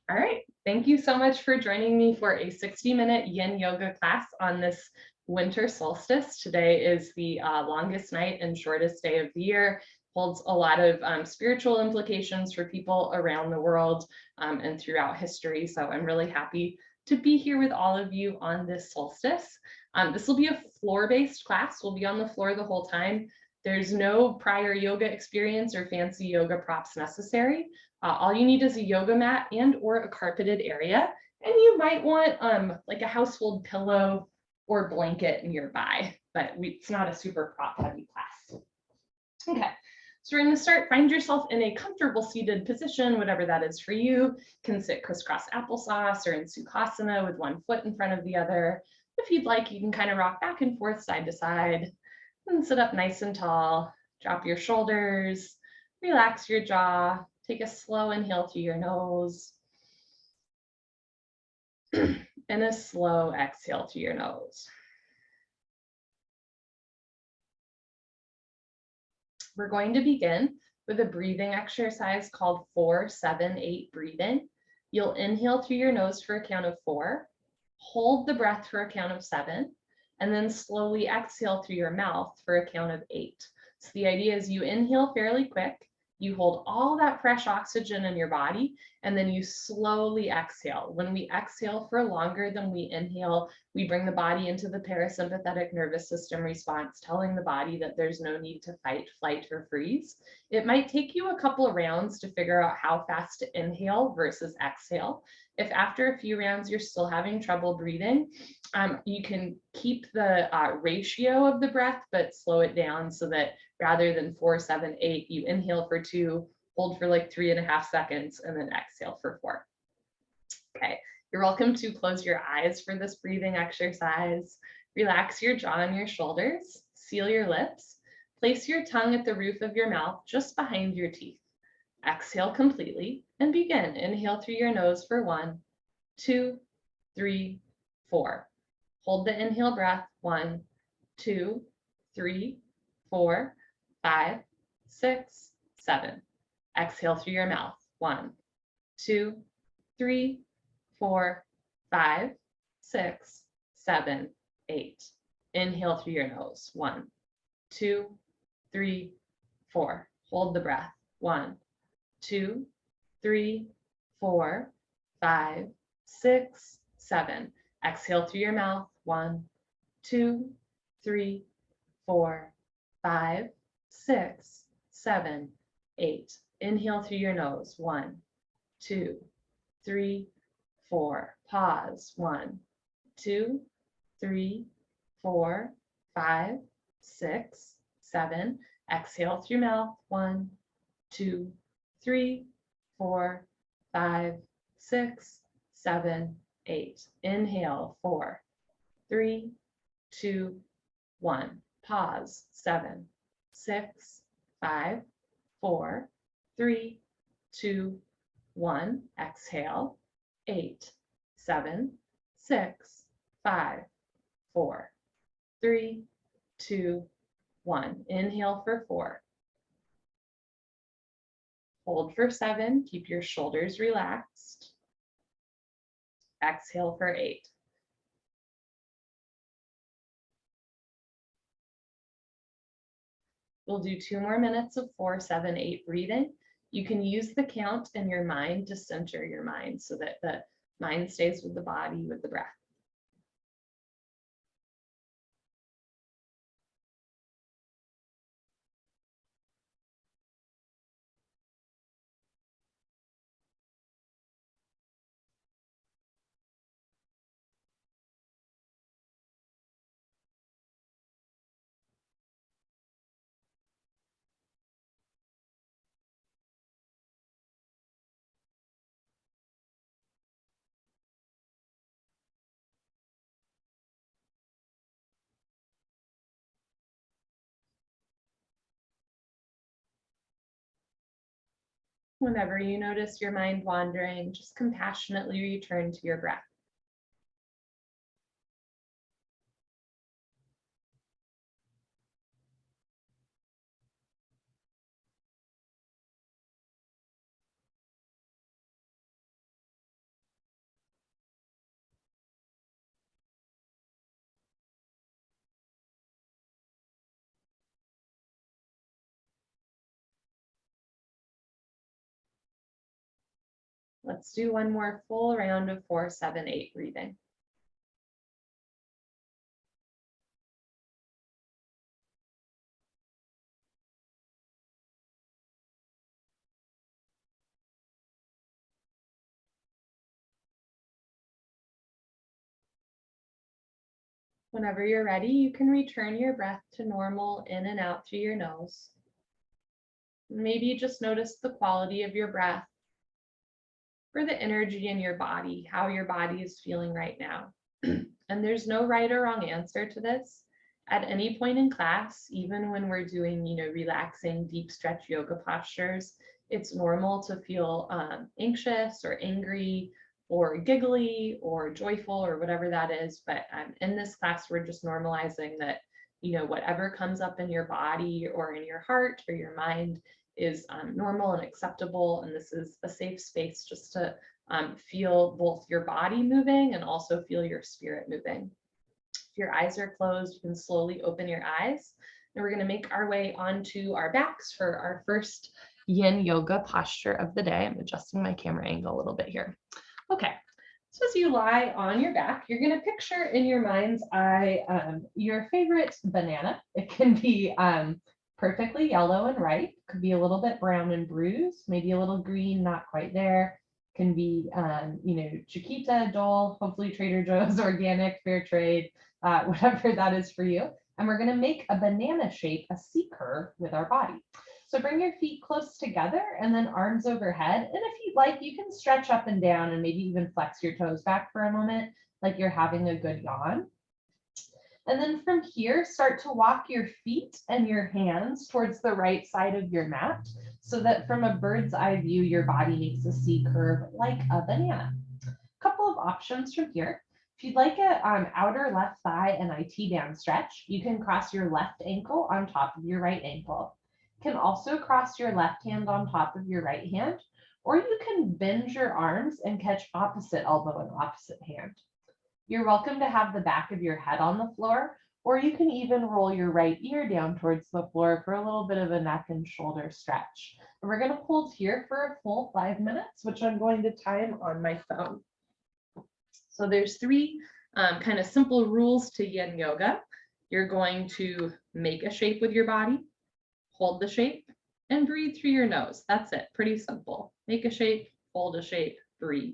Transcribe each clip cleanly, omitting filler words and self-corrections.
All right, thank you so much for joining me for a 60-minute yin yoga class on this winter solstice. Today is the longest night and shortest day of the year, holds a lot of spiritual implications for people around the world and throughout history. So I'm really happy to be here with all of you on this solstice. This will be a floor-based class. We'll be on the floor the whole time. There's no prior yoga experience or fancy yoga props necessary. All you need is a yoga mat and or a carpeted area. And you might want like a household pillow or blanket nearby, but it's not a super prop heavy class. Okay, so we're going to start. Find yourself in a comfortable seated position, whatever that is for you. You can sit crisscross applesauce or in Sukhasana with one foot in front of the other. If you'd like, you can kind of rock back and forth side to side and sit up nice and tall. Drop your shoulders, relax your jaw. Take a slow inhale through your nose and a slow exhale through your nose. We're going to begin with a breathing exercise called 4-7-8 breathing. You'll inhale through your nose for a count of 4, hold the breath for a count of 7, and then slowly exhale through your mouth for a count of 8. So the idea is you inhale fairly quick, you hold all that fresh oxygen in your body, and then you slowly exhale. When we exhale for longer than we inhale, we bring the body into the parasympathetic nervous system response, telling the body that there's no need to fight, flight, or freeze. It might take you a couple of rounds to figure out how fast to inhale versus exhale. If after a few rounds you're still having trouble breathing, you can keep the ratio of the breath, but slow it down so that rather than 4-7-8, you inhale for 2, hold for like 3.5 seconds, and then exhale for 4. Okay, you're welcome to close your eyes for this breathing exercise. Relax your jaw and your shoulders, seal your lips, place your tongue at the roof of your mouth just behind your teeth. Exhale completely and begin. Inhale through your nose for 1, 2, 3, 4. Hold the inhale breath. 1, 2, 3, 4, 5, 6, 7. Exhale through your mouth. 1, 2, 3, 4, 5, 6, 7, 8. Inhale through your nose. 1, 2, 3, 4. Hold the breath. 1, 2, 3, 4, 5, 6, 7. Exhale through your mouth. 1, 2, 3, 4, 5, 6, 7, 8. Inhale through your nose. 1, 2, 3, 4. Pause. 1, 2, 3, 4, 5, 6, 7. Exhale through your mouth. 1, 2, 3, 4, 5, 6, 7, 8. Inhale. 4, 3, 2, 1. Pause. 7, 6, 5, 4, 3, 2, 1. Exhale. 8, 7, 6, 5, 4, 3, 2, 1. Inhale for 4. Hold for 7. Keep your shoulders relaxed. Exhale for 8. We'll do 2 more minutes of 4-7-8 breathing. You can use the count in your mind to center your mind so that the mind stays with the body, with the breath. Whenever you notice your mind wandering, just compassionately return to your breath. Let's do one more full round of 4, 7, 8 breathing. Whenever you're ready, you can return your breath to normal in and out through your nose. Maybe just notice the quality of your breath or the energy in your body, how your body is feeling right now. And there's no right or wrong answer to this. At any point in class, even when we're doing, relaxing, deep stretch yoga postures, it's normal to feel anxious or angry or giggly or joyful or whatever that is. But in this class, we're just normalizing that, whatever comes up in your body or in your heart or your mind is normal and acceptable. And this is a safe space just to feel both your body moving and also feel your spirit moving. If your eyes are closed, you can slowly open your eyes. And we're going to make our way onto our backs for our first yin yoga posture of the day. I'm adjusting my camera angle a little bit here. Okay, so as you lie on your back, you're going to picture in your mind's eye your favorite banana. It can be perfectly yellow and ripe, could be a little bit brown and bruised, maybe a little green, not quite there. Can be, Chiquita, Dole, hopefully Trader Joe's, organic, fair trade, whatever that is for you. And we're going to make a banana shape, a C curve with our body. So bring your feet close together and then arms overhead. And if you'd like, you can stretch up and down and maybe even flex your toes back for a moment, like you're having a good yawn. And then from here, start to walk your feet and your hands towards the right side of your mat so that from a bird's eye view, your body makes a C curve like a banana. A couple of options from here. If you'd like an outer left thigh and IT band stretch, you can cross your left ankle on top of your right ankle. You can also cross your left hand on top of your right hand, or you can bend your arms and catch opposite elbow and opposite hand. You're welcome to have the back of your head on the floor, or you can even roll your right ear down towards the floor for a little bit of a neck and shoulder stretch. And we're going to hold here for a full 5 minutes, which I'm going to time on my phone. So there's 3 kind of simple rules to yin yoga. You're going to make a shape with your body, hold the shape, and breathe through your nose. That's it. Pretty simple. Make a shape, hold a shape, breathe.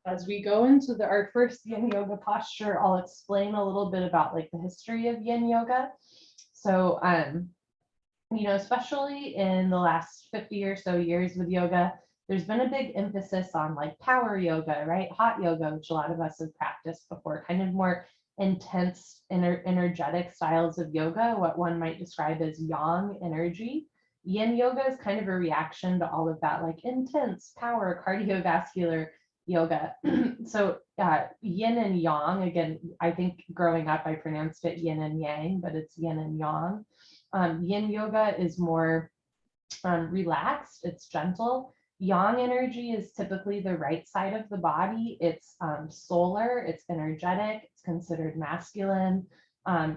As we go into our first yin yoga posture, I'll explain a little bit about like the history of yin yoga. So, especially in the last 50 or so years with yoga, there's been a big emphasis on like power yoga, right? Hot yoga, which a lot of us have practiced before, kind of more intense, energetic styles of yoga, what one might describe as yang energy. Yin yoga is kind of a reaction to all of that, like intense power, cardiovascular yoga. So yin and yang, again, I think growing up I pronounced it yin and yang, but it's yin and yang. Yin yoga is more relaxed, it's gentle. Yang energy is typically the right side of the body. It's solar, it's energetic, it's considered masculine.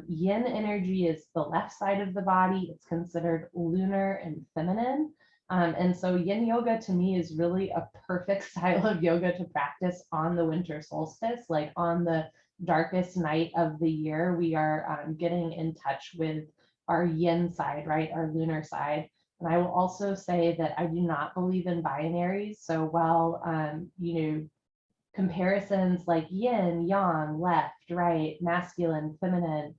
Yin energy is the left side of the body. It's considered lunar and feminine. And so yin yoga to me is really a perfect style of yoga to practice on the winter solstice, like on the darkest night of the year. We are getting in touch with our yin side, right? Our lunar side. And I will also say that I do not believe in binaries. So while, comparisons like yin, yang, left, right, masculine, feminine,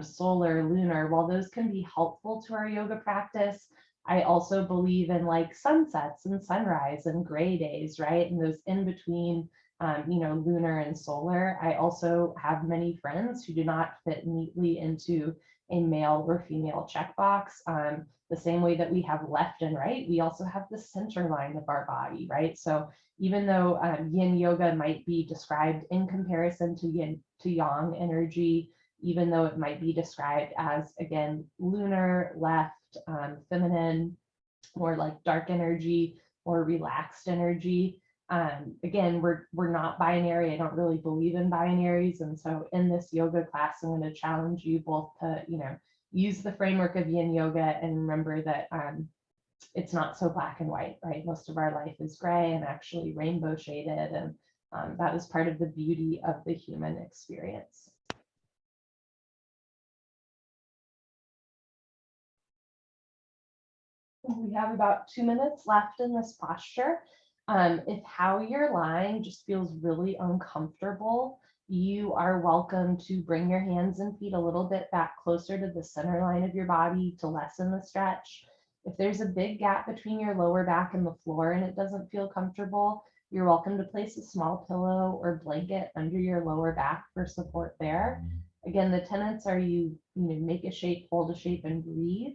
solar, lunar, while those can be helpful to our yoga practice, I also believe in like sunsets and sunrise and gray days, right? And those in between, lunar and solar. I also have many friends who do not fit neatly into a male or female checkbox. The same way that we have left and right, we also have the center line of our body, right? So even though yin yoga might be described in comparison to yin to yang energy, even though it might be described as, again, lunar, left, feminine, or like dark energy or relaxed energy, again, we're not binary. I don't really believe in binaries. And so in this yoga class, I'm going to challenge you both to, use the framework of yin yoga and remember that it's not so black and white, right? Most of our life is gray and actually rainbow shaded, and that is part of the beauty of the human experience. We have about 2 minutes left in this posture. If how you're lying just feels really uncomfortable, you are welcome to bring your hands and feet a little bit back closer to the center line of your body to lessen the stretch. If there's a big gap between your lower back and the floor and it doesn't feel comfortable, you're welcome to place a small pillow or blanket under your lower back for support there. Again, the tenets are you make a shape, hold a shape, and breathe.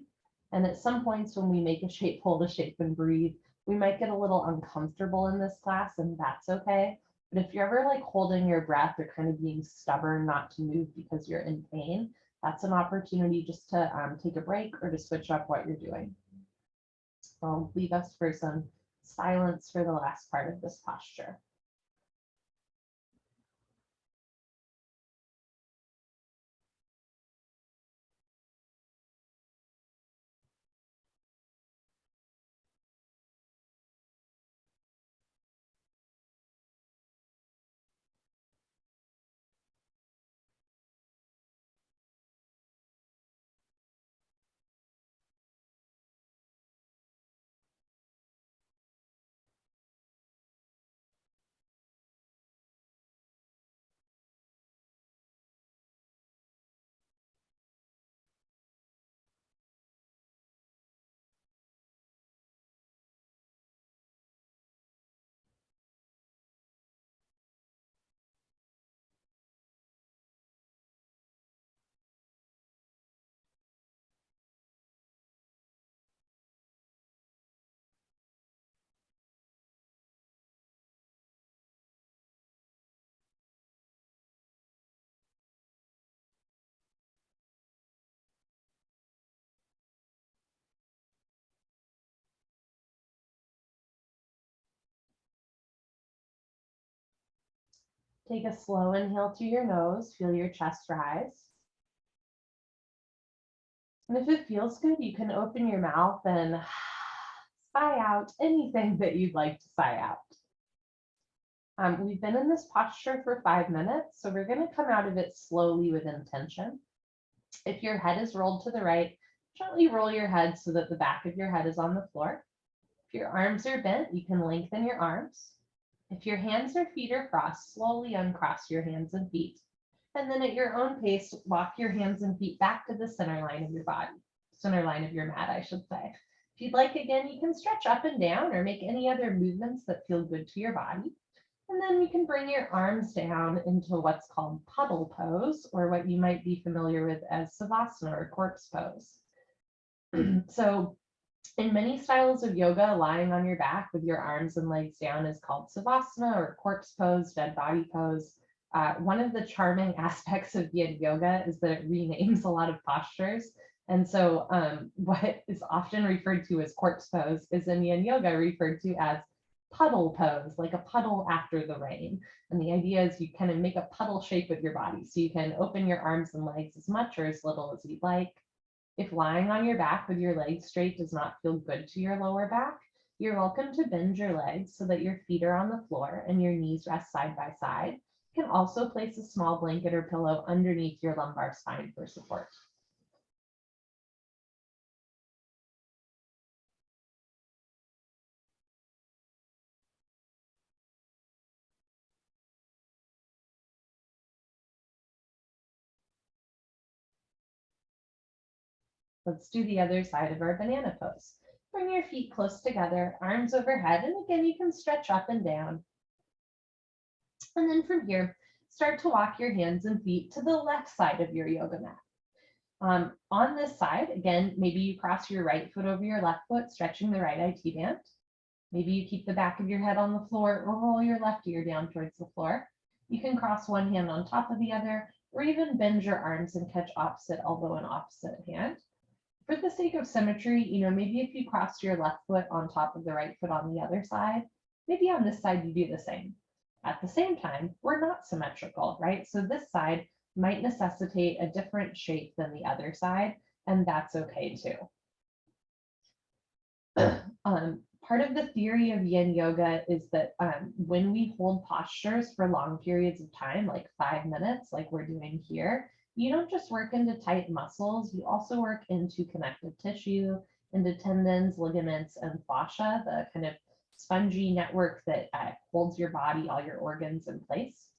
And at some points when we make a shape, hold a shape, and breathe, we might get a little uncomfortable in this class, and that's okay. But if you're ever like holding your breath or kind of being stubborn not to move because you're in pain, that's an opportunity just to take a break or to switch up what you're doing. I'll leave us for some silence for the last part of this posture. Take a slow inhale through your nose, feel your chest rise. And if it feels good, you can open your mouth and sigh out anything that you'd like to sigh out. We've been in this posture for 5 minutes, so we're going to come out of it slowly with intention. If your head is rolled to the right, gently roll your head so that the back of your head is on the floor. If your arms are bent, you can lengthen your arms. If your hands or feet are crossed, slowly uncross your hands and feet. And then at your own pace, walk your hands and feet back to the center line of your body, center line of your mat, I should say. If you'd like, again, you can stretch up and down or make any other movements that feel good to your body. And then you can bring your arms down into what's called puddle pose, or what you might be familiar with as Savasana or corpse pose. So in many styles of yoga, lying on your back with your arms and legs down is called Savasana or corpse pose, dead body pose. One of the charming aspects of yin yoga is that it renames a lot of postures. And so what is often referred to as corpse pose is in yin yoga referred to as puddle pose, like a puddle after the rain. And the idea is you kind of make a puddle shape with your body. So you can open your arms and legs as much or as little as you'd like. If lying on your back with your legs straight does not feel good to your lower back, you're welcome to bend your legs so that your feet are on the floor and your knees rest side by side. You can also place a small blanket or pillow underneath your lumbar spine for support. Let's do the other side of our banana pose. Bring your feet close together, arms overhead, and again, you can stretch up and down. And then from here, start to walk your hands and feet to the left side of your yoga mat. On this side, again, maybe you cross your right foot over your left foot, stretching the right IT band. Maybe you keep the back of your head on the floor or roll your left ear down towards the floor. You can cross one hand on top of the other, or even bend your arms and catch opposite elbow and opposite hand. For the sake of symmetry, maybe if you crossed your left foot on top of the right foot on the other side, maybe on this side you do the same. At the same time, we're not symmetrical, right? So this side might necessitate a different shape than the other side. and that's okay too. Part of the theory of yin yoga is that when we hold postures for long periods of time, like 5 minutes, like we're doing here, you don't just work into tight muscles, you also work into connective tissue, into tendons, ligaments, and fascia, the kind of spongy network that holds your body, all your organs in place.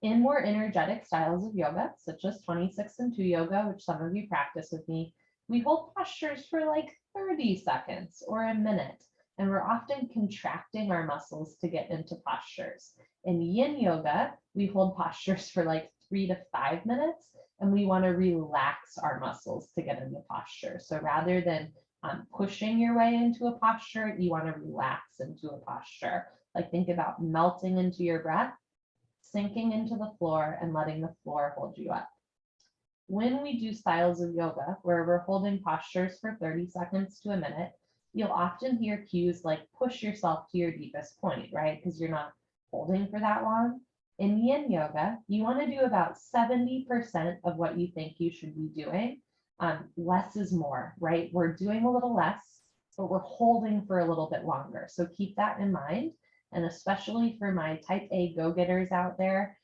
In more energetic styles of yoga, such as 26-2 yoga, which some of you practice with me, we hold postures for like 30 seconds or a minute, and we're often contracting our muscles to get into postures. In yin yoga, we hold postures for like 3 to 5 minutes, and we want to relax our muscles to get into posture. So rather than pushing your way into a posture, you want to relax into a posture. Like think about melting into your breath, sinking into the floor, and letting the floor hold you up. When we do styles of yoga where we're holding postures for 30 seconds to a minute, you'll often hear cues like push yourself to your deepest point, right? Because you're not holding for that long. In yin yoga, you want to do about 70% of what you think you should be doing. Less is more, right? We're doing a little less, but we're holding for a little bit longer. So keep that in mind. And especially for my type A go-getters out there,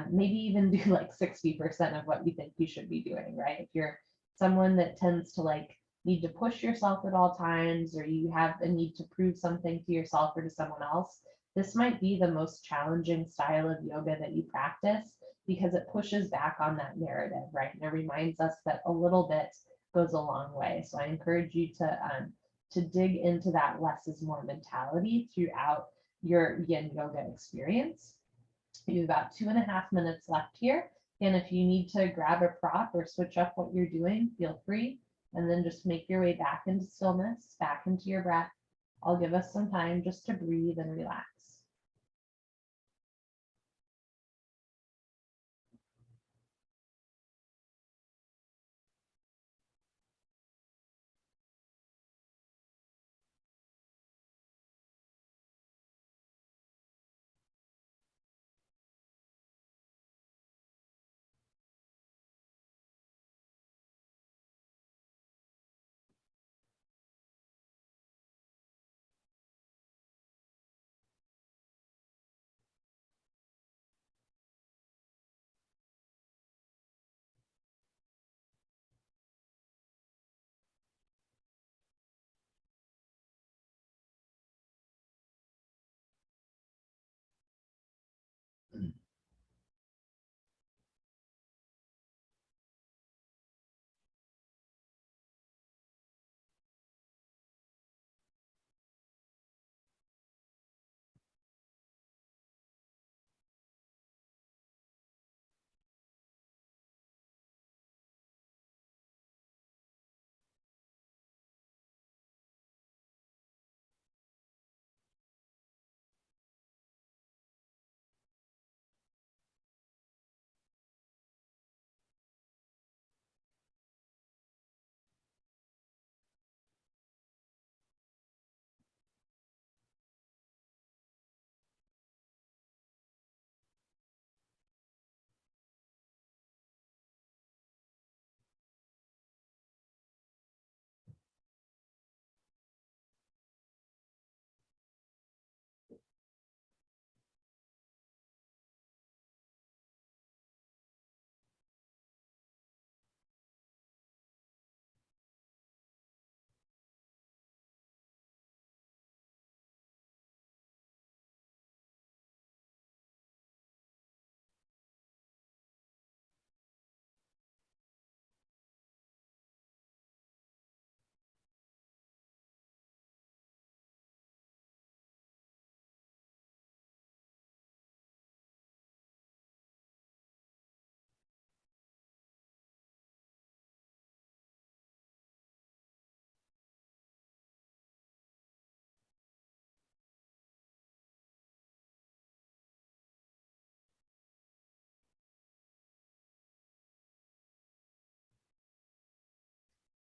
maybe even do like 60% of what you think you should be doing, right? If you're someone that tends to like need to push yourself at all times, or you have a need to prove something to yourself or to someone else, this might be the most challenging style of yoga that you practice because it pushes back on that narrative, right? And it reminds us that a little bit goes a long way. So I encourage you to dig into that less is more mentality throughout your yin yoga experience. You have about 2.5 minutes left here. And if you need to grab a prop or switch up what you're doing, feel free. And then just make your way back into stillness, back into your breath. I'll give us some time just to breathe and relax.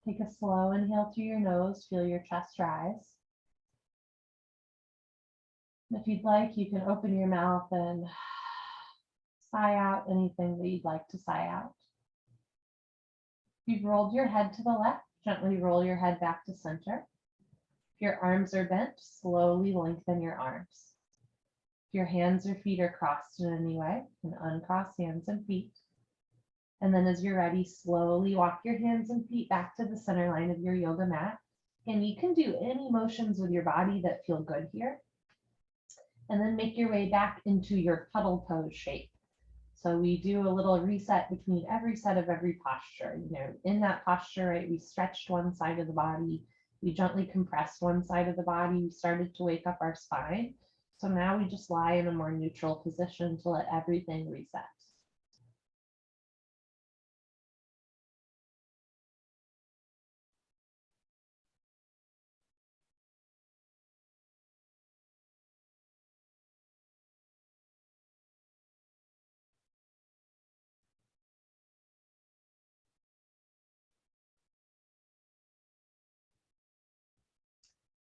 Take a slow inhale through your nose, feel your chest rise. If you'd like, you can open your mouth and sigh out anything that you'd like to sigh out. You've rolled your head to the left, gently roll your head back to center. If your arms are bent, slowly lengthen your arms. If your hands or feet are crossed in any way, you can uncross hands and feet. And then as you're ready, slowly walk your hands and feet back to the center line of your yoga mat. And you can do any motions with your body that feel good here. And then make your way back into your puddle pose shape. So we do a little reset between every set of every posture. You know, in that posture, right, we stretched one side of the body, we gently compressed one side of the body, we started to wake up our spine. So now we just lie in a more neutral position to let everything reset.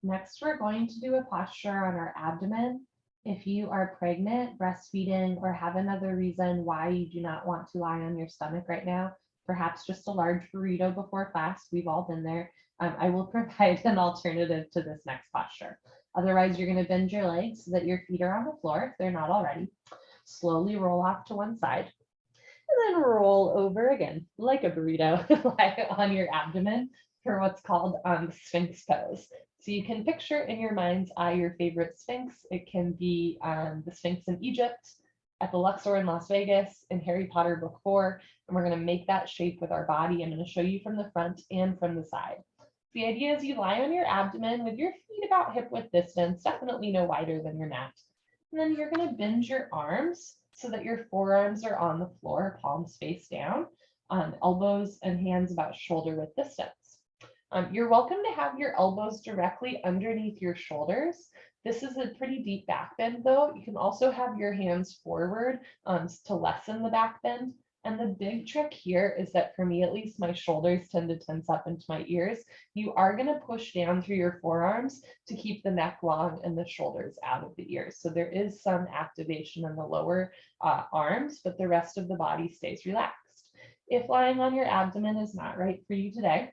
Next, we're going to do a posture on our abdomen. If you are pregnant, breastfeeding, or have another reason why you do not want to lie on your stomach right now, perhaps just a large burrito before class, we've all been there, I will provide an alternative to this next posture. Otherwise, you're going to bend your legs so that your feet are on the floor if they're not already. Slowly roll off to one side, and then roll over again like a burrito, lie on your abdomen for what's called Sphinx pose. So you can picture in your mind's eye your favorite Sphinx. It can be the Sphinx in Egypt, at the Luxor in Las Vegas, in Harry Potter Book 4, and we're going to make that shape with our body. I'm going to show you from the front and from the side. The idea is you lie on your abdomen with your feet about hip width distance, definitely no wider than your mat. And then you're going to bend your arms so that your forearms are on the floor, palms face down, elbows and hands about shoulder width distance. You're welcome to have your elbows directly underneath your shoulders. This is a pretty deep back bend though. You can also have your hands forward to lessen the back bend. And the big trick here is that for me, at least, my shoulders tend to tense up into my ears. You are going to push down through your forearms to keep the neck long and the shoulders out of the ears. So there is some activation in the lower arms, but the rest of the body stays relaxed. If lying on your abdomen is not right for you today,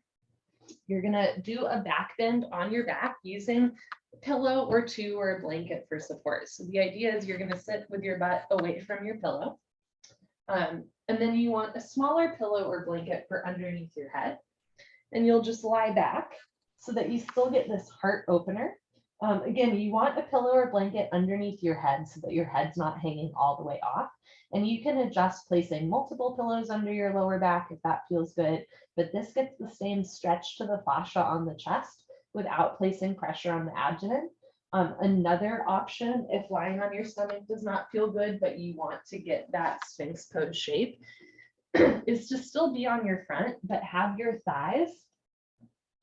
you're going to do a back bend on your back using a pillow or two or a blanket for support. So the idea is you're going to sit with your butt away from your pillow. And then you want a smaller pillow or blanket for underneath your head. And you'll just lie back so that you still get this heart opener. Again, you want a pillow or blanket underneath your head so that your head's not hanging all the way off. And you can adjust placing multiple pillows under your lower back if that feels good. But this gets the same stretch to the fascia on the chest without placing pressure on the abdomen. Another option, if lying on your stomach does not feel good, but you want to get that Sphinx pose shape, is to still be on your front, but have your thighs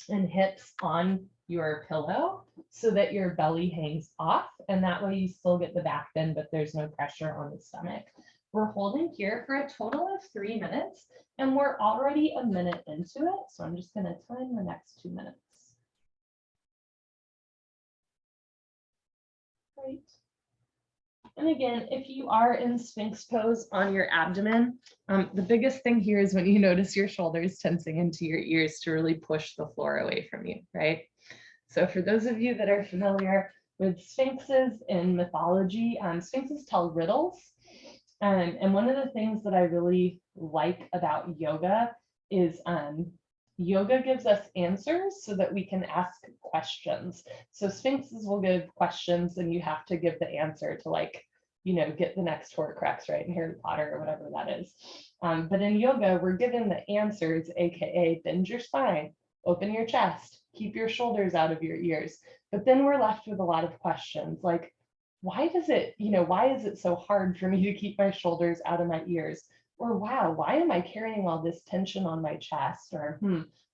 and hips on your pillow so that your belly hangs off. And that way you still get the back bend, but there's no pressure on the stomach. We're holding here for a total of 3 minutes, and we're already a minute into it. So I'm just going to time the next 2 minutes. Great. And again, if you are in Sphinx pose on your abdomen, the biggest thing here is when you notice your shoulders tensing into your ears to really push the floor away from you, right? So for those of you that are familiar with Sphinxes in mythology, Sphinxes tell riddles. And one of the things that I really like about yoga is yoga gives us answers so that we can ask questions. So Sphinxes will give questions and you have to give the answer to, like, you know, get the next Horcrux, right, in Harry Potter or whatever that is. But in yoga, we're given the answers, AKA bend your spine, open your chest, keep your shoulders out of your ears. But then we're left with a lot of questions like, why does it, you know, why is it so hard for me to keep my shoulders out of my ears? Or wow, why am I carrying all this tension on my chest? Or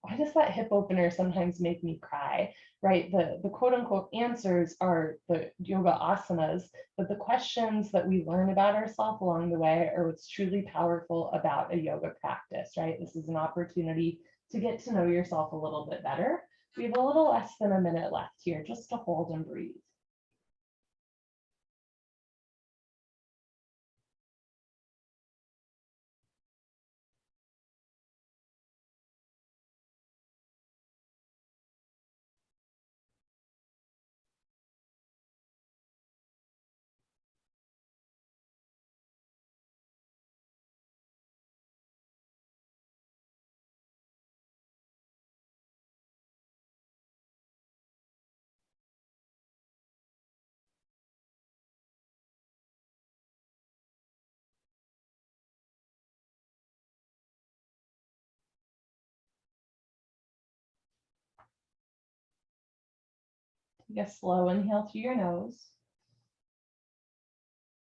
why does that hip opener sometimes make me cry? Right? The quote unquote answers are the yoga asanas, but the questions that we learn about ourselves along the way are what's truly powerful about a yoga practice, right? This is an opportunity to get to know yourself a little bit better. We have a little less than a minute left here just to hold and breathe. Take a slow inhale through your nose.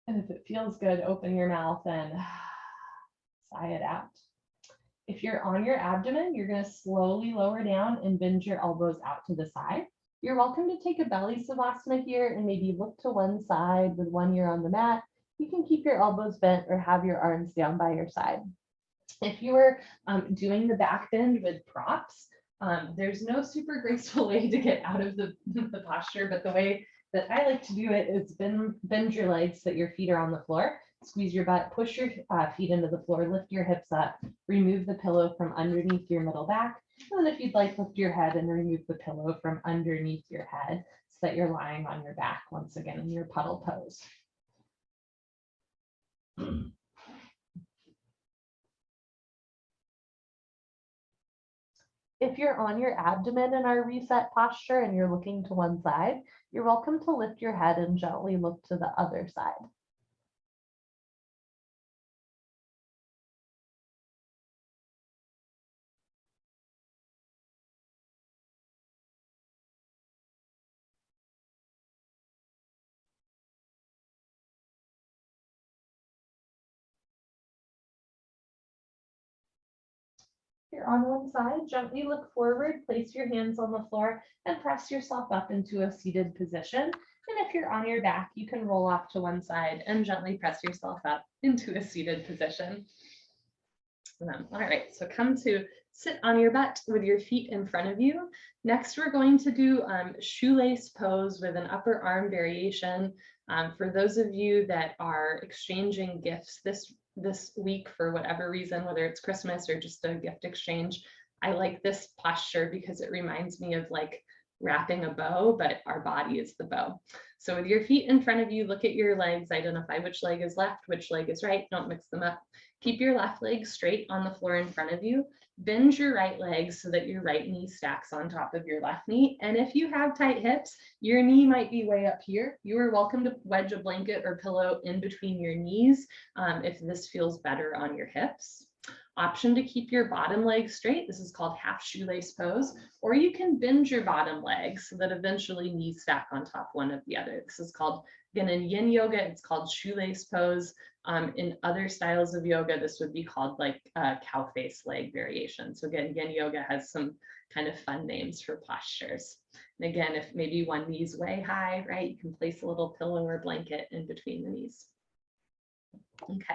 And if it feels good, open your mouth and sigh it out. If you're on your abdomen, you're going to slowly lower down and bend your elbows out to the side. You're welcome to take a belly Savasana here and maybe look to one side with one ear on the mat. You can keep your elbows bent or have your arms down by your side. If you are doing the back bend with props, there's no super graceful way to get out of the posture, but the way that I like to do it is bend your legs so that your feet are on the floor. Squeeze your butt, push your feet into the floor, lift your hips up, remove the pillow from underneath your middle back. And then if you'd like, lift your head and remove the pillow from underneath your head so that you're lying on your back once again in your puddle pose. If you're on your abdomen in our reset posture and you're looking to one side, you're welcome to lift your head and gently look to the other side. If you're on one side, gently look forward, place your hands on the floor, and press yourself up into a seated position. And if you're on your back, you can roll off to one side and gently press yourself up into a seated position. All right, so come to sit on your butt with your feet in front of you. Next, we're going to do shoelace pose with an upper arm variation. For those of you that are exchanging gifts this week for whatever reason, whether it's Christmas or just a gift exchange, I like this posture because it reminds me of like wrapping a bow, but our body is the bow. So with your feet in front of you, look at your legs, identify which leg is left, which leg is right, don't mix them up. Keep your left leg straight on the floor in front of you. Bend your right leg so that your right knee stacks on top of your left knee. And if you have tight hips, your knee might be way up here. You are welcome to wedge a blanket or pillow in between your knees if this feels better on your hips. Option to keep your bottom leg straight. This is called half shoelace pose, or you can bend your bottom leg so that eventually knees stack on top one of the other. This is called, again, in yin yoga, it's called shoelace pose. In other styles of yoga, this would be called like cow face leg variation. So again, yin yoga has some kind of fun names for postures. And again, if maybe one knee's way high, right, you can place a little pillow or blanket in between the knees. Okay,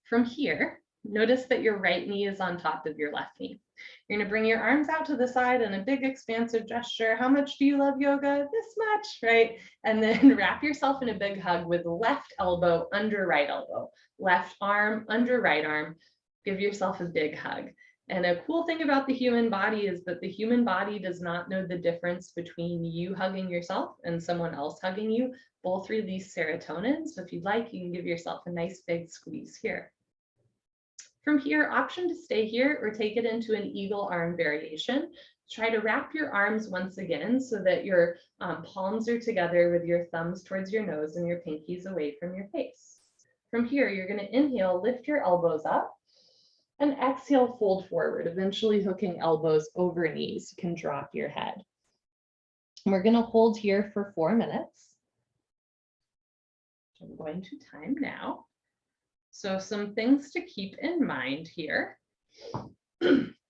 from here, notice that your right knee is on top of your left knee. You're going to bring your arms out to the side in a big expansive gesture. How much do you love yoga? This much, right? And then wrap yourself in a big hug with left elbow under right elbow, left arm under right arm. Give yourself a big hug. And a cool thing about the human body is that the human body does not know the difference between you hugging yourself and someone else hugging you. Both release serotonin. So if you'd like, you can give yourself a nice big squeeze here. From here, option to stay here or take it into an eagle arm variation. Try to wrap your arms once again so that your palms are together with your thumbs towards your nose and your pinkies away from your face. From here, you're going to inhale, lift your elbows up, and exhale, fold forward, eventually hooking elbows over knees. You can drop your head. And we're going to hold here for 4 minutes. I'm going to time now. So some things to keep in mind here.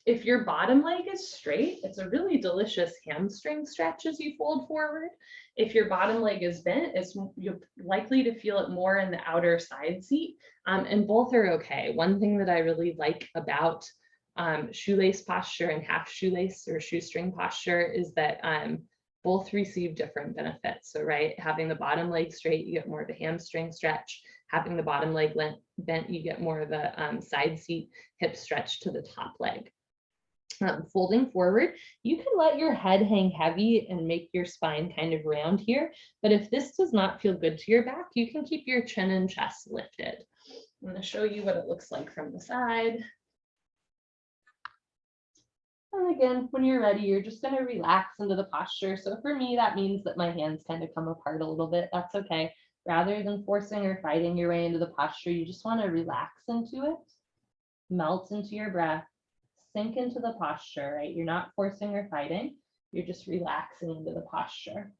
If your bottom leg is straight, it's a really delicious hamstring stretch as you fold forward. If your bottom leg is bent, you're likely to feel it more in the outer side seat, and both are okay. One thing that I really like about shoelace posture and half shoelace or shoestring posture is that both receive different benefits. So, right, having the bottom leg straight, you get more of a hamstring stretch. Having the bottom leg bent, you get more of a side seat hip stretch to the top leg. Folding forward, you can let your head hang heavy and make your spine kind of round here. But if this does not feel good to your back, you can keep your chin and chest lifted. I'm going to show you what it looks like from the side. And again, when you're ready, you're just going to relax into the posture. So for me, that means that my hands kind of come apart a little bit. That's okay. Rather than forcing or fighting your way into the posture, you just want to relax into it, melt into your breath, sink into the posture, right? You're not forcing or fighting. You're just relaxing into the posture.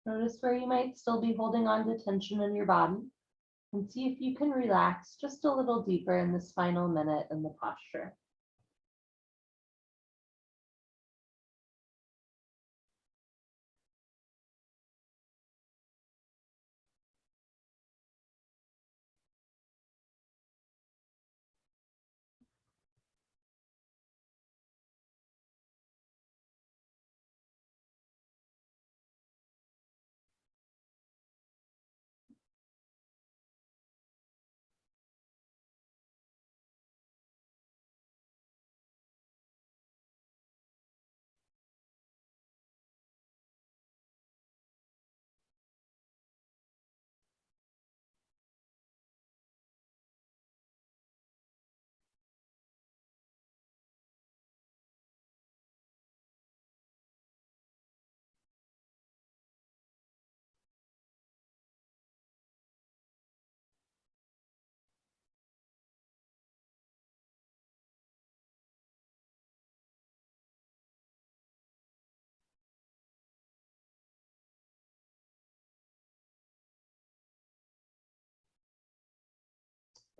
Notice where you might still be holding on to tension in your body, and see if you can relax just a little deeper in this final minute in the posture.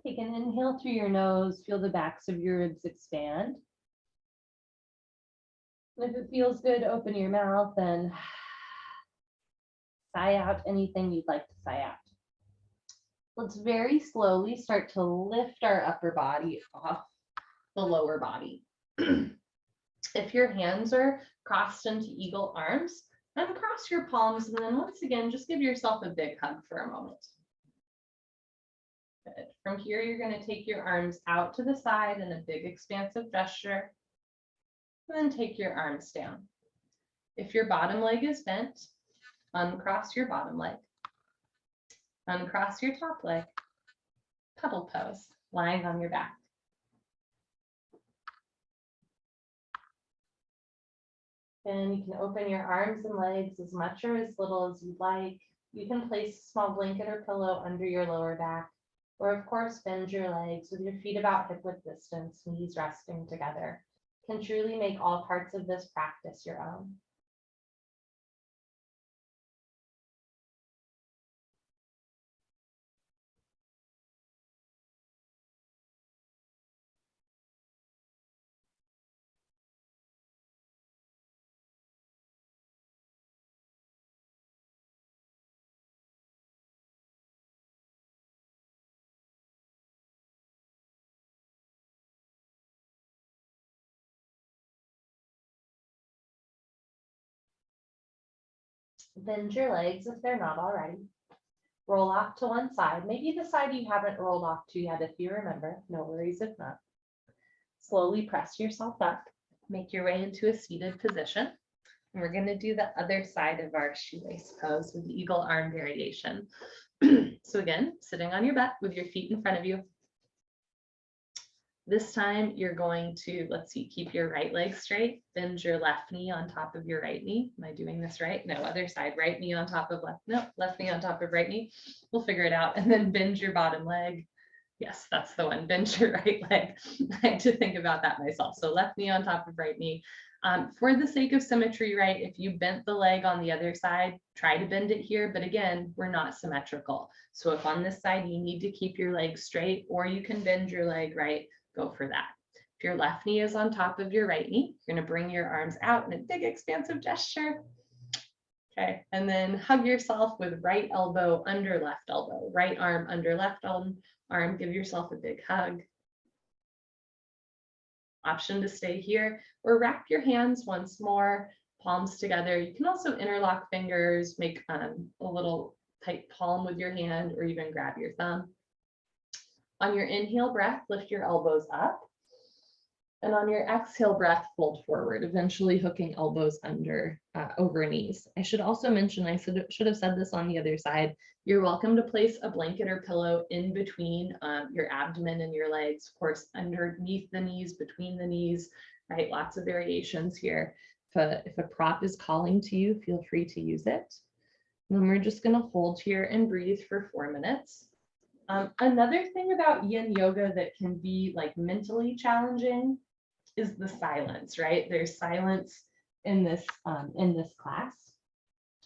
Take an inhale through your nose, feel the backs of your ribs expand. And if it feels good, open your mouth and sigh out anything you'd like to sigh out. Let's very slowly start to lift our upper body off the lower body. If your hands are crossed into eagle arms, uncross your palms, and then once again, just give yourself a big hug for a moment. Good. From here, you're going to take your arms out to the side in a big expansive gesture, and then take your arms down. If your bottom leg is bent, uncross your bottom leg. Uncross your top leg. Pedal pose, lying on your back. And you can open your arms and legs as much or as little as you'd like. You can place a small blanket or pillow under your lower back, or of course, bend your legs with your feet about hip width distance, knees resting together. Can truly make all parts of this practice your own. Bend your legs if they're not already. Roll off to one side, maybe the side you haven't rolled off to yet if you remember, no worries if not. Slowly press yourself up, make your way into a seated position. And we're going to do the other side of our shoelace pose with the eagle arm variation. So again, sitting on your butt with your feet in front of you. This time you're going to, let's see, keep your right leg straight, bend your left knee on top of your right knee. Am I doing this right? No, other side, right knee on top of left, no, left knee on top of right knee. We'll figure it out. And then bend your bottom leg. Yes, that's the one, bend your right leg. I had to think about that myself. So left knee on top of right knee. For the sake of symmetry, right, if you bent the leg on the other side, try to bend it here, but again, we're not symmetrical. So if on this side, you need to keep your leg straight, or you can bend your leg right, go for that. If your left knee is on top of your right knee, you're going to bring your arms out in a big expansive gesture. Okay, and then hug yourself with right elbow under left elbow, right arm under left arm, give yourself a big hug. Option to stay here, or wrap your hands once more, palms together. You can also interlock fingers, make a little tight palm with your hand, or even grab your thumb. On your inhale breath, lift your elbows up. And on your exhale breath, fold forward, eventually hooking elbows under over knees. I should also mention, I should have said this on the other side, you're welcome to place a blanket or pillow in between your abdomen and your legs, of course, underneath the knees, between the knees, right? Lots of variations here. If a prop is calling to you, feel free to use it. And then we're just gonna hold here and breathe for 4 minutes. Another thing about yin yoga that can be like mentally challenging is the silence, right? There's silence in this class.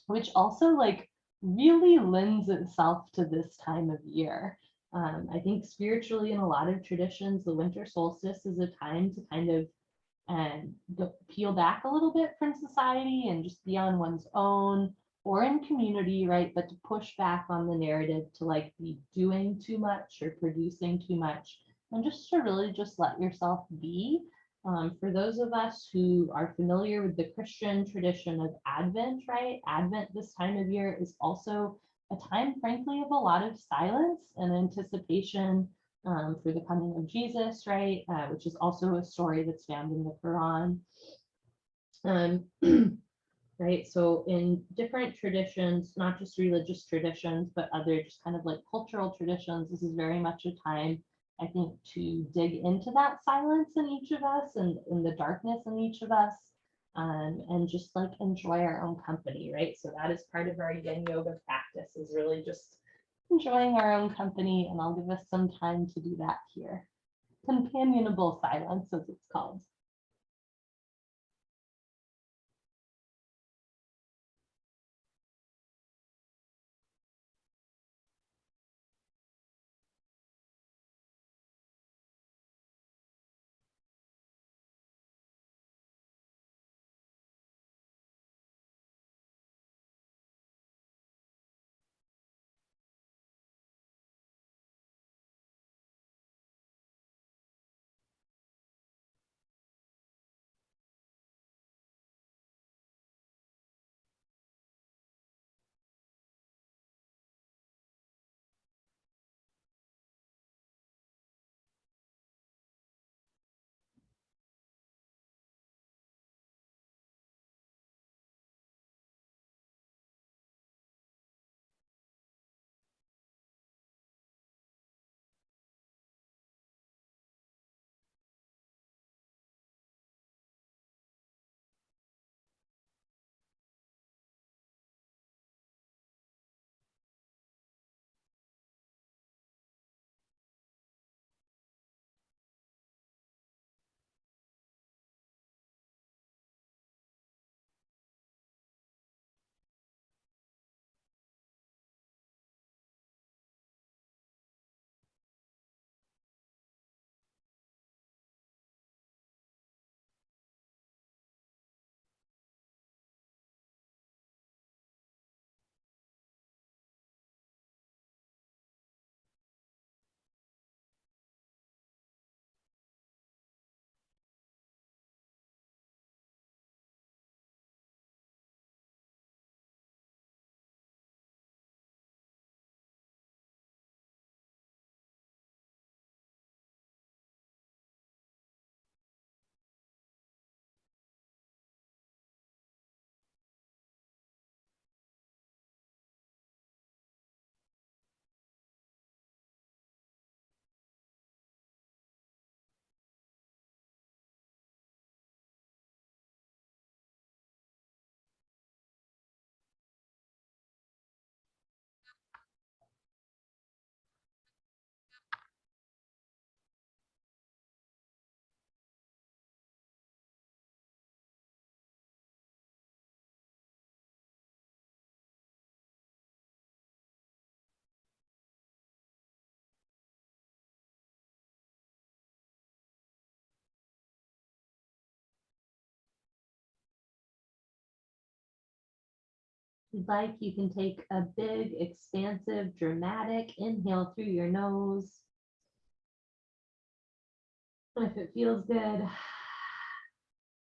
which also like really lends itself to this time of year. I think spiritually in a lot of traditions, the winter solstice is a time to kind of peel back a little bit from society and just be on one's own or in community, right? But to push back on the narrative to like be doing too much or producing too much and just to really just let yourself be. For those of us who are familiar with the Christian tradition of Advent, right? Advent this time of year is also a time, frankly, of a lot of silence and anticipation for the coming of Jesus, right? Which is also a story that's found in the Quran. Right, so in different traditions, not just religious traditions, but other just kind of like cultural traditions, this is very much a time, I think, to dig into that silence in each of us and in the darkness in each of us, and just like enjoy our own company, right? So that is part of our yin yoga practice, is really just enjoying our own company, and I'll give us some time to do that here. Companionable silence, as it's called. If you'd like, you can take a big, expansive, dramatic inhale through your nose. And if it feels good,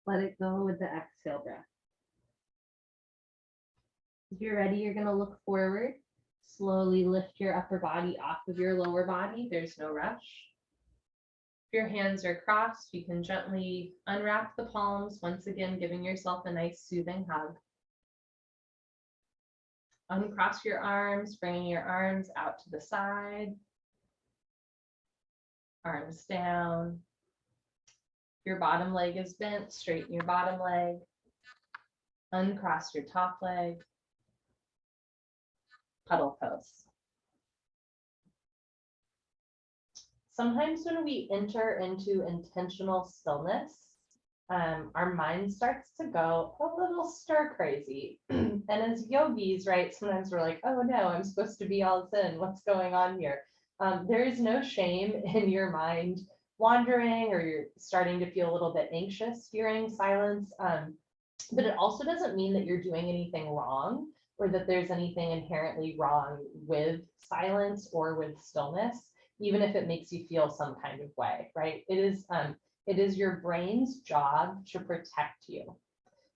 let it go with the exhale breath. If you're ready, you're going to look forward. Slowly lift your upper body off of your lower body. There's no rush. If your hands are crossed, you can gently unwrap the palms, once again, giving yourself a nice soothing hug. Uncross your arms, bringing your arms out to the side. Arms down. Your bottom leg is bent, straighten your bottom leg. Uncross your top leg. Puddle pose. Sometimes when we enter into intentional stillness, our mind starts to go a little stir crazy. And as yogis, right, sometimes we're like, oh no, I'm supposed to be all zen. What's going on here? There is no shame in your mind wandering, or you're starting to feel a little bit anxious during silence. But it also doesn't mean that you're doing anything wrong, or that there's anything inherently wrong with silence or with stillness, even if it makes you feel some kind of way, right? It is your brain's job to protect you.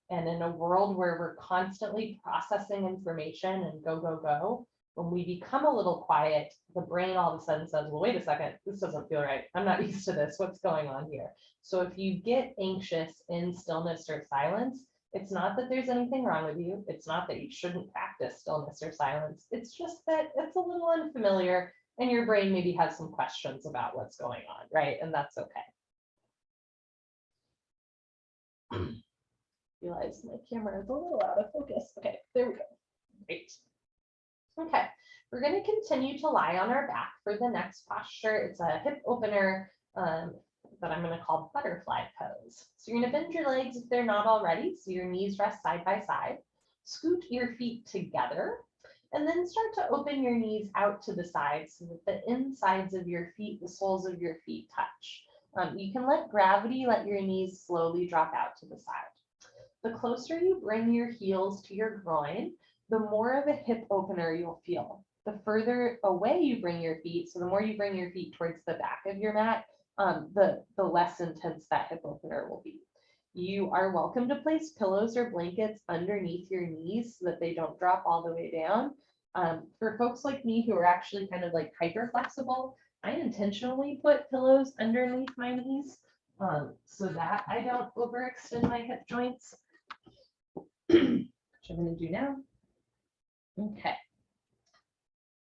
And in a world where we're constantly processing information and go, go, go, when we become a little quiet, the brain all of a sudden says, well, wait a second, this doesn't feel right. I'm not used to this. What's going on here? So if you get anxious in stillness or silence, it's not that there's anything wrong with you. It's not that you shouldn't practice stillness or silence. It's just that it's a little unfamiliar and your brain maybe has some questions about what's going on, right? And that's okay. Realize my camera is a little out of focus. Okay, there we go. Great. Okay, we're going to continue to lie on our back for the next posture. It's a hip opener that I'm going to call butterfly pose. So you're going to bend your legs if they're not already, so your knees rest side by side. Scoot your feet together, and then start to open your knees out to the sides so that the insides of your feet, the soles of your feet touch. You can let gravity let your knees slowly drop out to the side. The closer you bring your heels to your groin, the more of a hip opener you'll feel. The further away you bring your feet, so the more you bring your feet towards the back of your mat, the less intense that hip opener will be. You are welcome to place pillows or blankets underneath your knees so that they don't drop all the way down. For folks like me who are actually kind of like hyper flexible, I intentionally put pillows underneath my knees so that I don't overextend my hip joints, which I'm going to do now. Okay.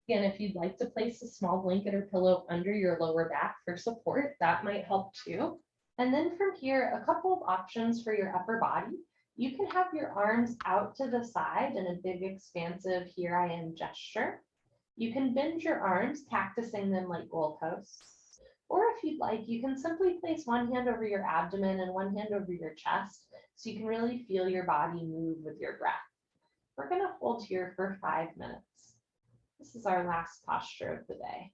Again, if you'd like to place a small blanket or pillow under your lower back for support, that might help too. And then from here, a couple of options for your upper body. You can have your arms out to the side in a big, expansive here I am gesture. You can bend your arms, cactusing them like goalposts. Or if you'd like, you can simply place one hand over your abdomen and one hand over your chest, so you can really feel your body move with your breath. We're going to hold here for 5 minutes. This is our last posture of the day.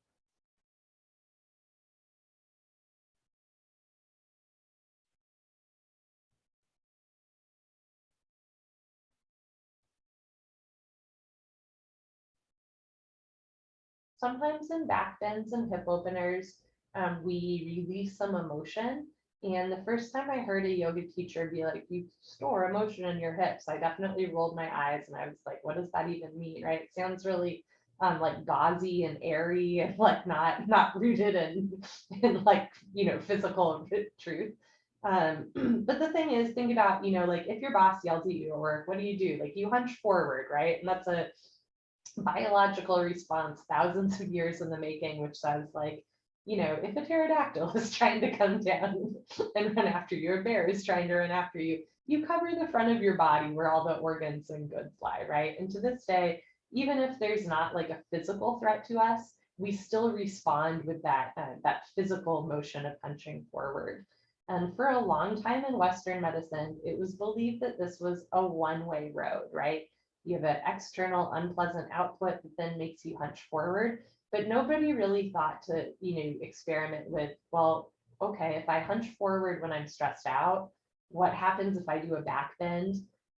Sometimes in back bends and hip openers, we release some emotion. And the first time I heard a yoga teacher be like, you store emotion in your hips, I definitely rolled my eyes and I was like, what does that even mean, right? It sounds really like gauzy and airy and like not rooted in like, physical truth. But the thing is, think about, like if your boss yells at you at work, what do? Like you hunch forward, right? And that's a biological response thousands of years in the making, which says like, if a pterodactyl is trying to come down and run after you, a bear is trying to run after you, you cover the front of your body where all the organs and goods lie, right? And to this day, even if there's not like a physical threat to us, we still respond with that physical motion of punching forward. And for a long time in Western medicine, it was believed that this was a one-way road, right? You have an external unpleasant output that then makes you hunch forward. But nobody really thought to, experiment with, well, okay, if I hunch forward when I'm stressed out, what happens if I do a back bend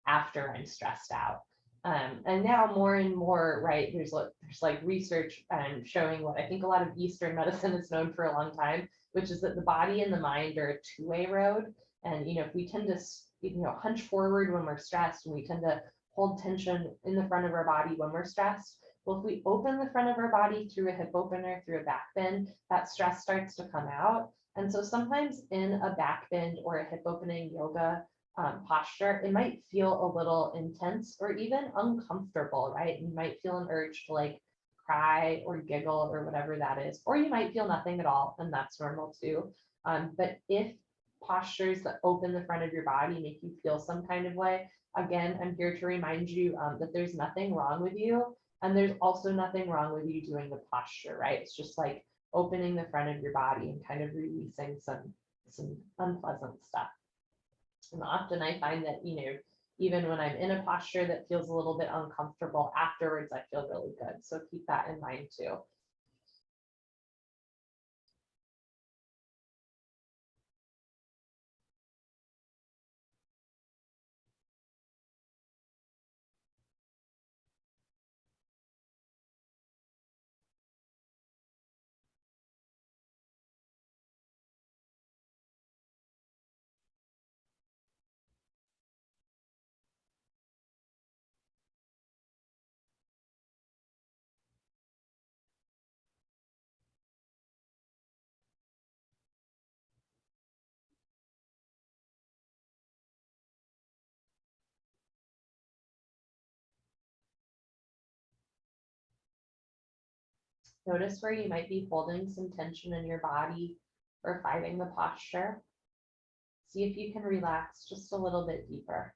after I'm stressed out? And now more and more, right, there's like research showing what I think a lot of Eastern medicine is known for a long time, which is that the body and the mind are a two-way road. And, if we tend to, hunch forward when we're stressed, and we tend to hold tension in the front of our body when we're stressed. Well, if we open the front of our body through a hip opener, through a back bend, that stress starts to come out. And so sometimes in a back bend or a hip opening yoga posture, it might feel a little intense or even uncomfortable, right? You might feel an urge to like cry or giggle or whatever that is, or you might feel nothing at all, and that's normal too. But if postures that open the front of your body make you feel some kind of way, again, I'm here to remind you that there's nothing wrong with you. And there's also nothing wrong with you doing the posture, right? It's just like opening the front of your body and kind of releasing some unpleasant stuff. And often I find that, even when I'm in a posture that feels a little bit uncomfortable, afterwards I feel really good. So keep that in mind too. Notice where you might be holding some tension in your body or fighting the posture. See if you can relax just a little bit deeper.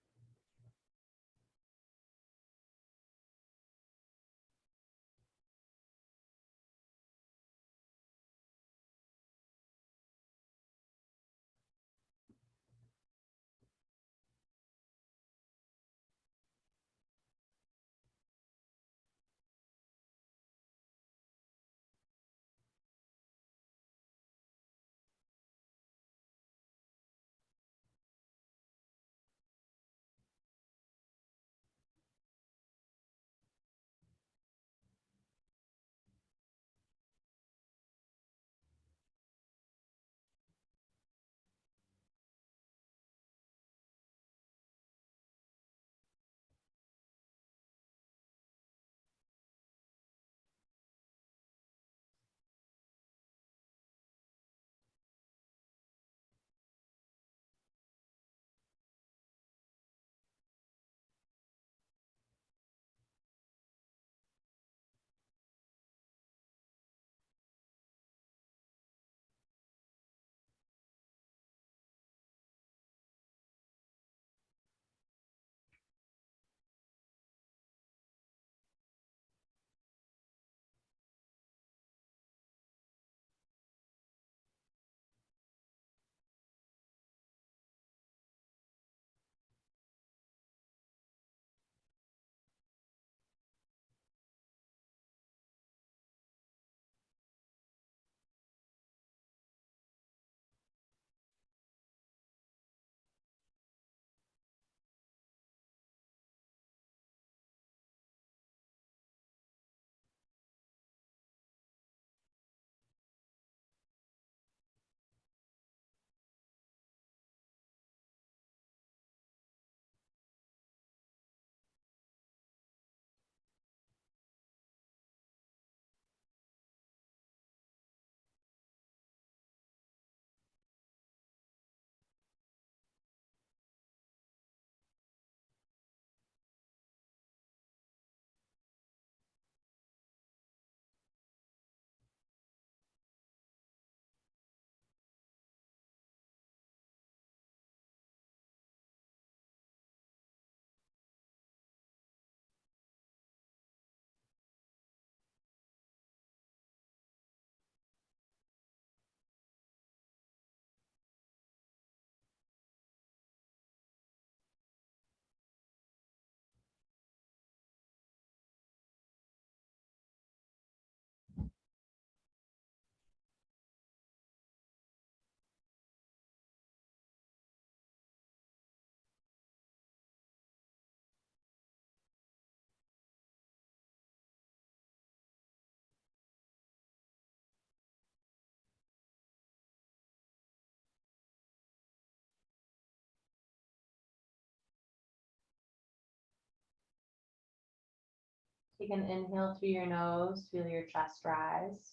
Take an inhale through your nose, feel your chest rise.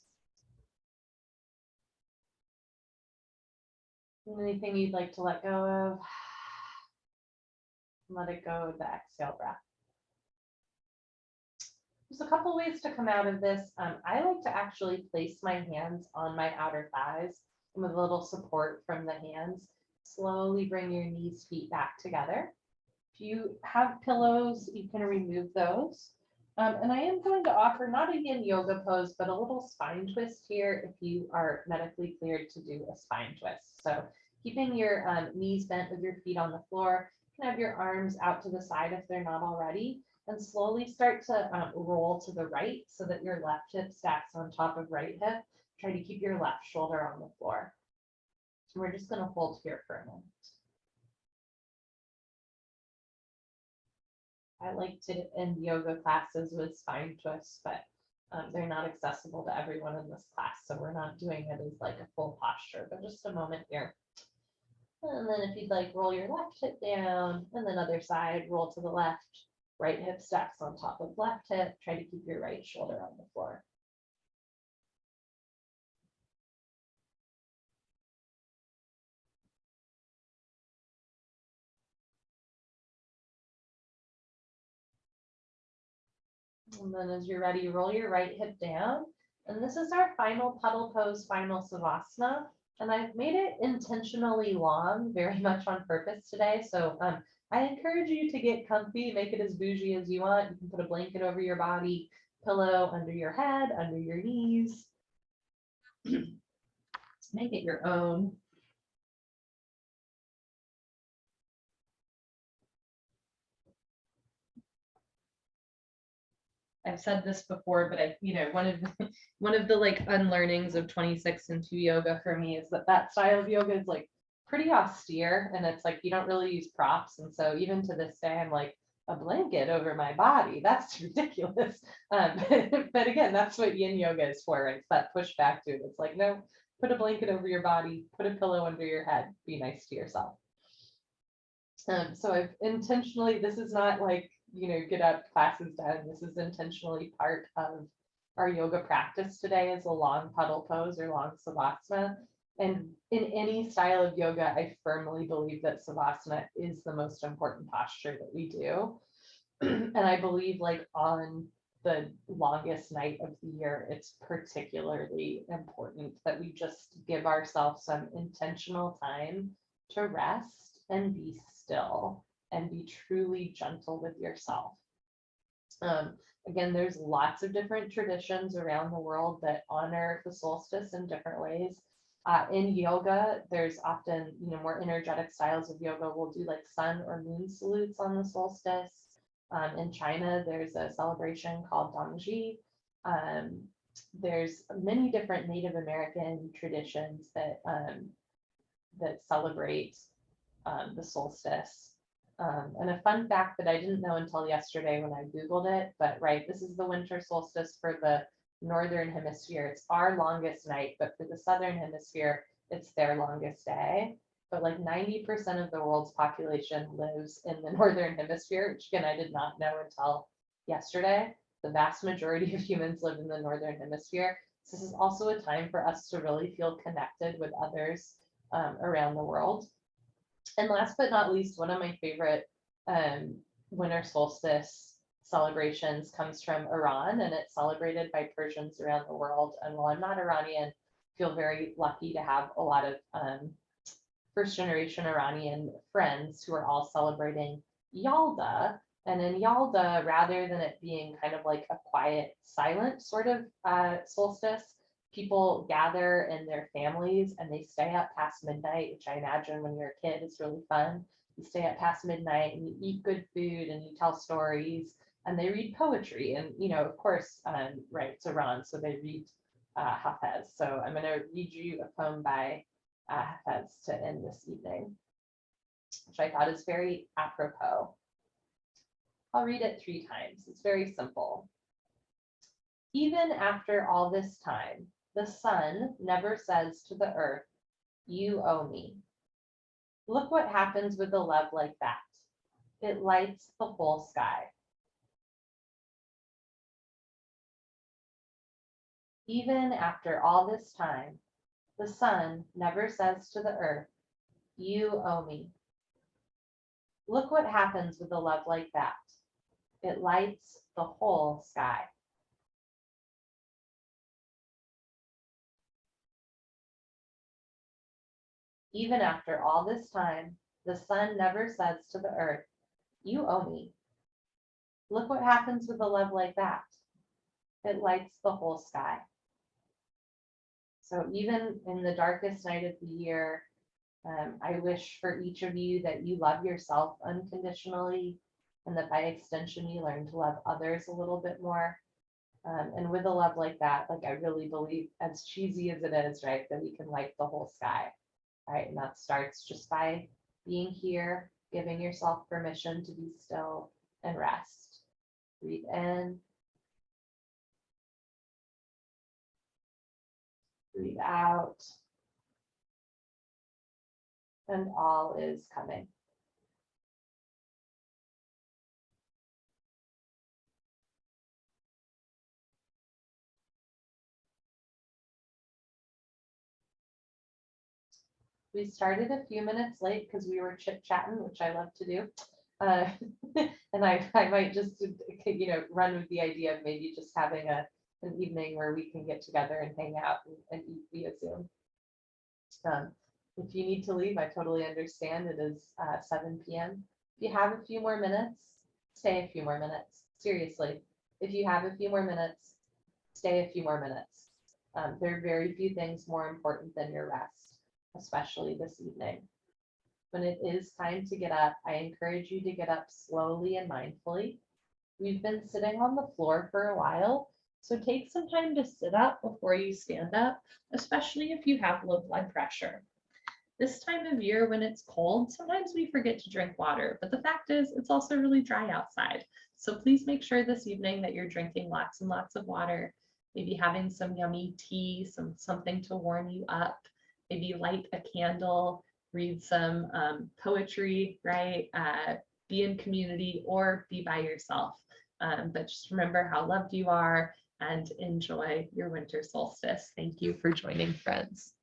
Anything you'd like to let go of, let it go with the exhale breath. There's a couple ways to come out of this. I like to actually place my hands on my outer thighs and with a little support from the hands, slowly bring your knees, feet back together. If you have pillows, you can remove those. And I am going to offer not a yin yoga pose, but a little spine twist here if you are medically cleared to do a spine twist. So Keeping your knees bent with your feet on the floor. You can have your arms out to the side if they're not already, and slowly start to roll to the right so that your left hip stacks on top of right hip. Try to keep your left shoulder on the floor. So we're just going to hold here for a moment. I like to end yoga classes with spine twists, but they're not accessible to everyone in this class. So we're not doing it as like a full posture, but just a moment here. And then if you'd like, roll your left hip down, and then other side, roll to the left. Right hip stacks on top of left hip. Try to keep your right shoulder on the floor. And then as you're ready, roll your right hip down. And this is our final puddle pose, final Savasana. And I've made it intentionally long, very much on purpose today. So I encourage you to get comfy, make it as bougie as you want. You can put a blanket over your body, pillow under your head, under your knees. Make it your own. I've said this before, but one of the like unlearnings of 26-2 yoga for me is that style of yoga is like pretty austere, and it's like you don't really use props. And so even to this day, I'm like, a blanket over my body, that's ridiculous. But again, that's what yin yoga is for, right? It's that pushback to it. It's like, no, put a blanket over your body, put a pillow under your head, be nice to yourself. So I've intentionally, this is not like, get up, class is done. This is intentionally part of our yoga practice today, is a long puddle pose or long Savasana. And in any style of yoga, I firmly believe that Savasana is the most important posture that we do. And I believe like on the longest night of the year, it's particularly important that we just give ourselves some intentional time to rest and be still and be truly gentle with yourself. Again, there's lots of different traditions around the world that honor the solstice in different ways. In yoga, there's often, more energetic styles of yoga will do like sun or moon salutes on the solstice. In China, there's a celebration called Dongji. There's many different Native American traditions that celebrate the solstice. And a fun fact that I didn't know until yesterday when I Googled it, but right, this is the winter solstice for the Northern Hemisphere. It's our longest night, but for the Southern Hemisphere, it's their longest day. But like 90% of the world's population lives in the Northern Hemisphere, which again, I did not know until yesterday. The vast majority of humans live in the Northern Hemisphere. So this is also a time for us to really feel connected with others around the world. And last but not least, one of my favorite winter solstice celebrations comes from Iran, and it's celebrated by Persians around the world. And while I'm not Iranian, I feel very lucky to have a lot of first generation Iranian friends who are all celebrating Yalda. And in Yalda, rather than it being kind of like a quiet, silent sort of solstice, people gather in their families and they stay up past midnight, which I imagine when you're a kid is really fun. You stay up past midnight and you eat good food and you tell stories and they read poetry. And, of course, right, it's Iran, so they read Hafez. So I'm going to read you a poem by Hafez to end this evening, which I thought is very apropos. I'll read it 3 times. It's very simple. Even after all this time, the sun never says to the earth, "You owe me." Look what happens with a love like that. It lights the whole sky. Even after all this time, the sun never says to the earth, "You owe me." Look what happens with a love like that. It lights the whole sky. Even after all this time, the sun never says to the earth, "You owe me." Look what happens with a love like that. It lights the whole sky. So even in the darkest night of the year, I wish for each of you that you love yourself unconditionally, and that by extension, you learn to love others a little bit more. And with a love like that, like I really believe, as cheesy as it is, right, that we can light the whole sky, right? And that starts just by being here, giving yourself permission to be still and rest. Breathe in. Breathe out. And all is coming. We started a few minutes late because we were chit-chatting, which I love to do. And I might just, run with the idea of maybe just having an evening where we can get together and hang out and eat via Zoom. If you need to leave, I totally understand. It is 7 p.m. If you have a few more minutes, stay a few more minutes. Seriously, if you have a few more minutes, stay a few more minutes. There are very few things more important than your rest, especially this evening. When it is time to get up, I encourage you to get up slowly and mindfully. We've been sitting on the floor for a while, so take some time to sit up before you stand up, especially if you have low blood pressure. This time of year when it's cold, sometimes we forget to drink water, but the fact is it's also really dry outside. So please make sure this evening that you're drinking lots and lots of water, maybe having some yummy tea, something to warm you up, maybe light a candle, read some poetry, right? Be in community or be by yourself. But just remember how loved you are and enjoy your winter solstice. Thank you for joining, friends.